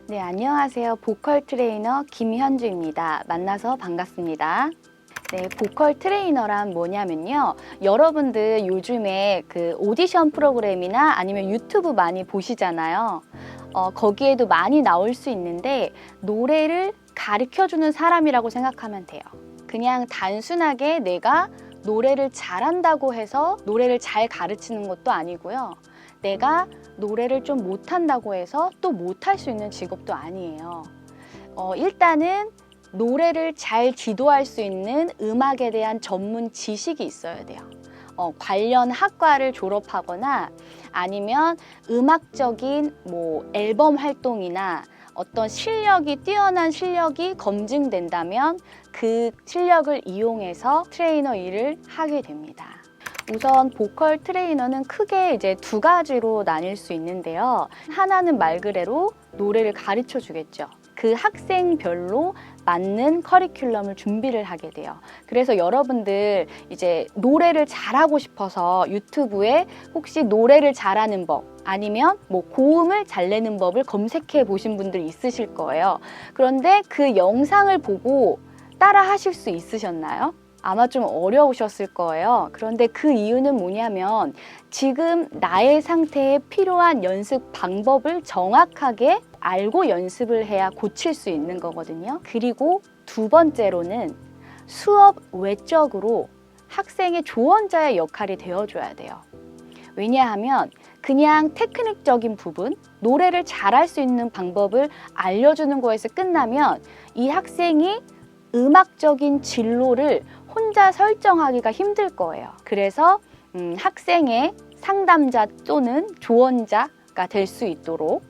네, 안녕하세요. 보컬 트레이너 김현주입니다. 만나서 반갑습니다. 네, 보컬 트레이너란 뭐냐면요. 여러분들 요즘에 그 오디션 프로그램이나 아니면 유튜브 많이 보시잖아요. 거기에도 많이 나올 수 있는데 노래를 가르쳐주는 사람이라고 생각하면 돼요. 그냥 단순하게 내가 노래를 잘한다고 해서 노래를 잘 가르치는 것도 아니고요. 내가 노래를 좀 못한다고 해서 또 못할 수 있는 직업도 아니에요. 일단은 노래를 잘 지도할 수 있는 음악에 대한 전문 지식이 있어야 돼요. 관련 학과를 졸업하거나 아니면 음악적인 앨범 활동이나 어떤 실력이 뛰어난 실력이 검증된다면 그 실력을 이용해서 트레이너 일을 하게 됩니다. 우선 보컬 트레이너는 크게 이제 두 가지로 나뉠 수 있는데요. 하나는 말 그대로 노래를 가르쳐 주겠죠. 그 학생별로 맞는 커리큘럼을 준비를 하게 돼요. 그래서 여러분들 이제 노래를 잘하고 싶어서 유튜브에 혹시 노래를 잘하는 법 아니면 고음을 잘 내는 법을 검색해 보신 분들 있으실 거예요. 그런데 그 영상을 보고 따라 하실 수 있으셨나요? 아마 좀 어려우셨을 거예요. 그런데 그 이유는 뭐냐면 지금 나의 상태에 필요한 연습 방법을 정확하게 알고 연습을 해야 고칠 수 있는 거거든요. 그리고 두 번째로는 수업 외적으로 학생의 조언자의 역할이 되어줘야 돼요. 왜냐하면 그냥 테크닉적인 부분, 노래를 잘할 수 있는 방법을 알려주는 거에서 끝나면 이 학생이 음악적인 진로를 혼자 설정하기가 힘들 거예요. 그래서 학생의 상담자 또는 조언자가 될 수 있도록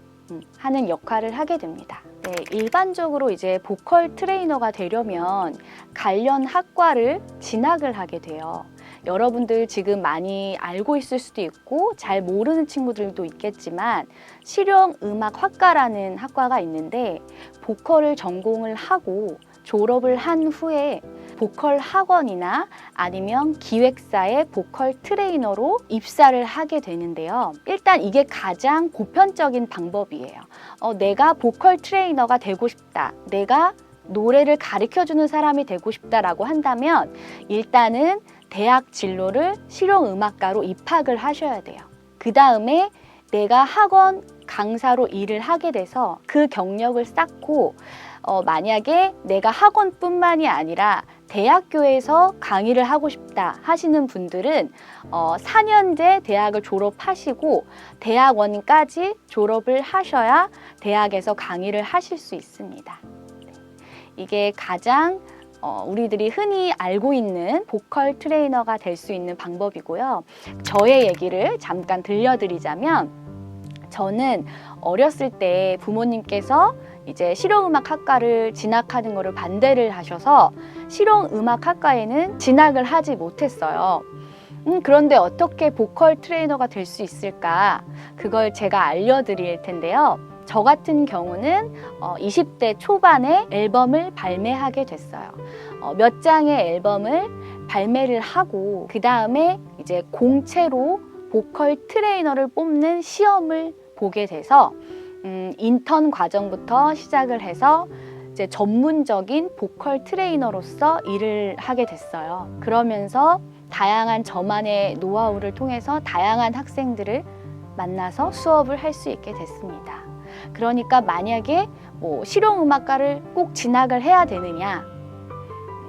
하는 역할을 하게 됩니다. 네, 일반적으로 이제 보컬 트레이너가 되려면 관련 학과를 진학을 하게 돼요. 여러분들 지금 많이 알고 있을 수도 있고 잘 모르는 친구들도 있겠지만 실용음악학과라는 학과가 있는데 보컬을 전공을 하고 졸업을 한 후에 보컬 학원이나 아니면 기획사의 보컬 트레이너로 입사를 하게 되는데요. 일단 이게 가장 보편적인 방법이에요. 내가 보컬 트레이너가 되고 싶다. 내가 노래를 가르쳐주는 사람이 되고 싶다라고 한다면 일단은 대학 진로를 실용음악과로 입학을 하셔야 돼요. 그 다음에 내가 학원 강사로 일을 하게 돼서 그 경력을 쌓고 만약에 내가 학원뿐만이 아니라 대학교에서 강의를 하고 싶다 하시는 분들은 4년제 대학을 졸업하시고 대학원까지 졸업을 하셔야 대학에서 강의를 하실 수 있습니다. 이게 가장 우리들이 흔히 알고 있는 보컬 트레이너가 될 수 있는 방법이고요. 저의 얘기를 잠깐 들려드리자면 저는 어렸을 때 부모님께서 이제 실용음악학과를 진학하는 것을 반대를 하셔서 실용음악학과에는 진학을 하지 못했어요. 그런데 어떻게 보컬 트레이너가 될 수 있을까? 그걸 제가 알려드릴 텐데요. 저 같은 경우는 20대 초반에 앨범을 발매하게 됐어요. 몇 장의 앨범을 발매를 하고 그 다음에 이제 공채로 보컬 트레이너를 뽑는 시험을 보게 돼서 인턴 과정부터 시작을 해서 이제 전문적인 보컬 트레이너로서 일을 하게 됐어요. 그러면서 다양한 저만의 노하우를 통해서 다양한 학생들을 만나서 수업을 할 수 있게 됐습니다. 그러니까 만약에 실용음악과를 꼭 진학을 해야 되느냐?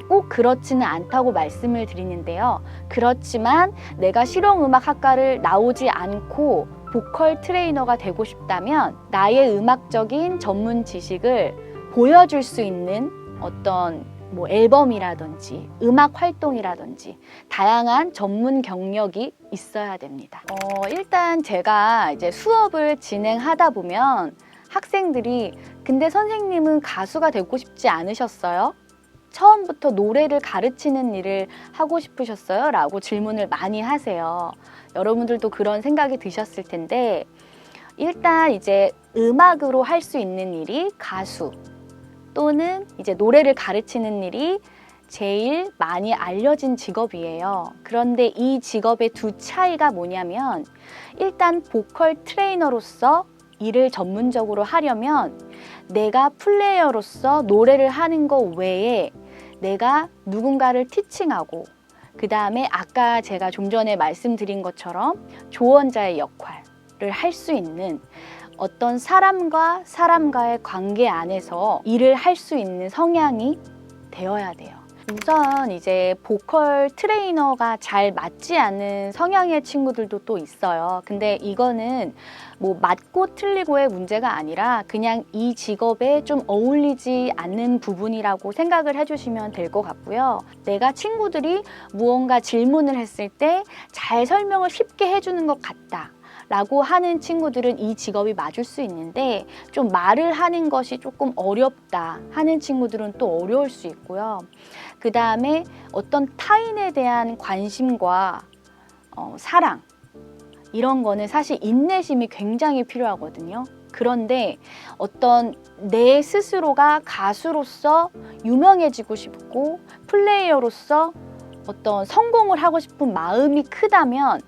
꼭 그렇지는 않다고 말씀을 드리는데요. 그렇지만 내가 실용음악학과를 나오지 않고 보컬 트레이너가 되고 싶다면 나의 음악적인 전문 지식을 보여줄 수 있는 어떤 앨범이라든지 음악 활동이라든지 다양한 전문 경력이 있어야 됩니다. 일단 제가 이제 수업을 진행하다 보면 학생들이 근데 선생님은 가수가 되고 싶지 않으셨어요? 처음부터 노래를 가르치는 일을 하고 싶으셨어요? 라고 질문을 많이 하세요. 여러분들도 그런 생각이 드셨을 텐데 일단 이제 음악으로 할 수 있는 일이 가수 또는 이제 노래를 가르치는 일이 제일 많이 알려진 직업이에요. 그런데 이 직업의 두 차이가 뭐냐면 일단 보컬 트레이너로서 일을 전문적으로 하려면 내가 플레이어로서 노래를 하는 것 외에 내가 누군가를 티칭하고 그 다음에 아까 제가 좀 전에 말씀드린 것처럼 조언자의 역할을 할 수 있는 어떤 사람과 사람과의 관계 안에서 일을 할 수 있는 성향이 되어야 돼요. 우선 이제 보컬 트레이너가 잘 맞지 않는 성향의 친구들도 또 있어요. 근데 이거는 뭐 맞고 틀리고의 문제가 아니라 그냥 이 직업에 좀 어울리지 않는 부분이라고 생각을 해주시면 될 것 같고요. 내가 친구들이 무언가 질문을 했을 때 잘 설명을 쉽게 해주는 것 같다 라고 하는 친구들은 이 직업이 맞을 수 있는데 좀 말을 하는 것이 조금 어렵다 하는 친구들은 또 어려울 수 있고요. 그 다음에 어떤 타인에 대한 관심과 사랑 이런 거는 사실 인내심이 굉장히 필요하거든요. 그런데 어떤 내 스스로가 가수로서 유명해지고 싶고 플레이어로서 어떤 성공을 하고 싶은 마음이 크다면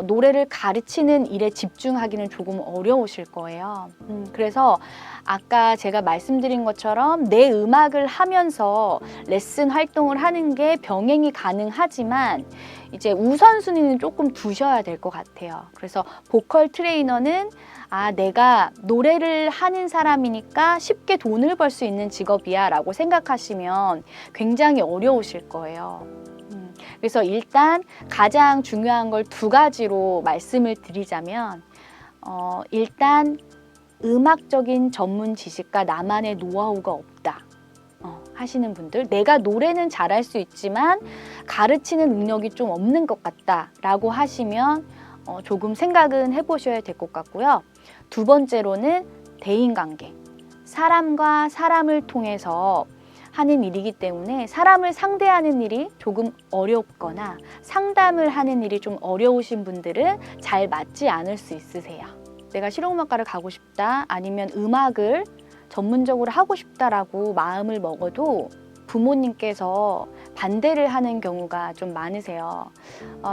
노래를 가르치는 일에 집중하기는 조금 어려우실 거예요. 그래서 아까 제가 말씀드린 것처럼 내 음악을 하면서 레슨 활동을 하는 게 병행이 가능하지만 이제 우선순위는 조금 두셔야 될 것 같아요. 그래서 보컬 트레이너는 내가 노래를 하는 사람이니까 쉽게 돈을 벌 수 있는 직업이야 라고 생각하시면 굉장히 어려우실 거예요. 그래서 일단 가장 중요한 걸 두 가지로 말씀을 드리자면 일단 음악적인 전문 지식과 나만의 노하우가 없다 하시는 분들, 내가 노래는 잘할 수 있지만 가르치는 능력이 좀 없는 것 같다 라고 하시면 조금 생각은 해보셔야 될 것 같고요. 두 번째로는 대인관계, 사람과 사람을 통해서 하는 일이기 때문에 사람을 상대하는 일이 조금 어렵거나 상담을 하는 일이 좀 어려우신 분들은 잘 맞지 않을 수 있으세요. 내가 실용음악과를 가고 싶다 아니면 음악을 전문적으로 하고 싶다라고 마음을 먹어도 부모님께서 반대를 하는 경우가 좀 많으세요.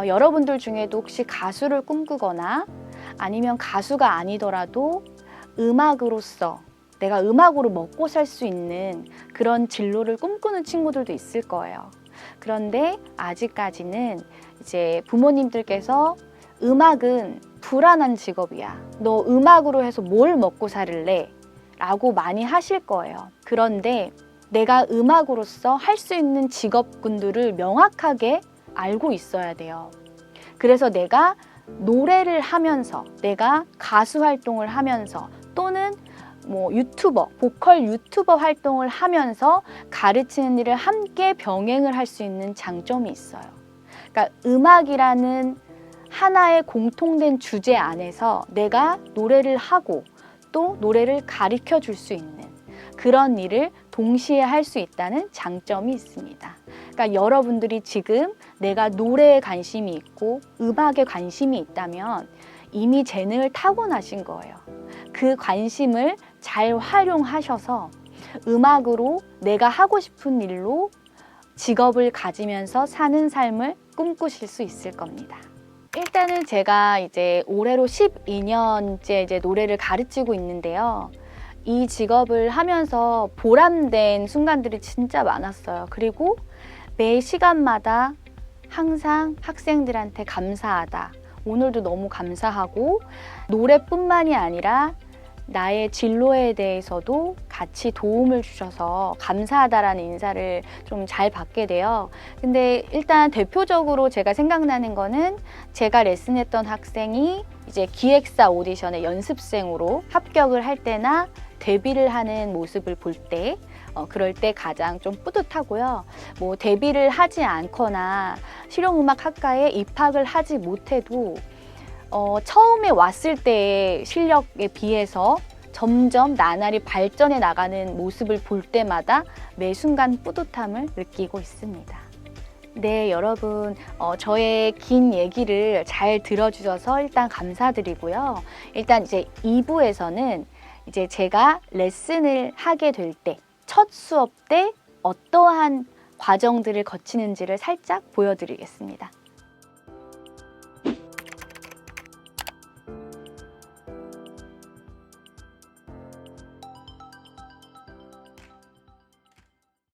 여러분들 중에도 혹시 가수를 꿈꾸거나 아니면 가수가 아니더라도 음악으로서 내가 음악으로 먹고 살 수 있는 그런 진로를 꿈꾸는 친구들도 있을 거예요. 그런데 아직까지는 이제 부모님들께서 음악은 불안한 직업이야. 너 음악으로 해서 뭘 먹고 살을래? 라고 많이 하실 거예요. 그런데 내가 음악으로서 할 수 있는 직업군들을 명확하게 알고 있어야 돼요. 그래서 내가 노래를 하면서, 내가 가수 활동을 하면서 또는 유튜버, 보컬 유튜버 활동을 하면서 가르치는 일을 함께 병행을 할 수 있는 장점이 있어요. 그러니까 음악이라는 하나의 공통된 주제 안에서 내가 노래를 하고 또 노래를 가르쳐 줄 수 있는 그런 일을 동시에 할 수 있다는 장점이 있습니다. 그러니까 여러분들이 지금 내가 노래에 관심이 있고 음악에 관심이 있다면 이미 재능을 타고나신 거예요. 그 관심을 잘 활용하셔서 음악으로 내가 하고 싶은 일로 직업을 가지면서 사는 삶을 꿈꾸실 수 있을 겁니다. 일단은 제가 이제 올해로 12년째 이제 노래를 가르치고 있는데요. 이 직업을 하면서 보람된 순간들이 진짜 많았어요. 그리고 매 시간마다 항상 학생들한테 감사하다. 오늘도 너무 감사하고 노래뿐만이 아니라 나의 진로에 대해서도 같이 도움을 주셔서 감사하다라는 인사를 좀 잘 받게 돼요. 근데 일단 대표적으로 제가 생각나는 거는 제가 레슨했던 학생이 이제 기획사 오디션에 연습생으로 합격을 할 때나 데뷔를 하는 모습을 볼 때 그럴 때 가장 좀 뿌듯하고요. 데뷔를 하지 않거나 실용음악학과에 입학을 하지 못해도 처음에 왔을 때의 실력에 비해서 점점 나날이 발전해 나가는 모습을 볼 때마다 매 순간 뿌듯함을 느끼고 있습니다. 네, 여러분, 저의 긴 얘기를 잘 들어주셔서 일단 감사드리고요. 일단 이제 2부에서는 이제 제가 레슨을 하게 될 때, 첫 수업 때 어떠한 과정들을 거치는지를 살짝 보여드리겠습니다.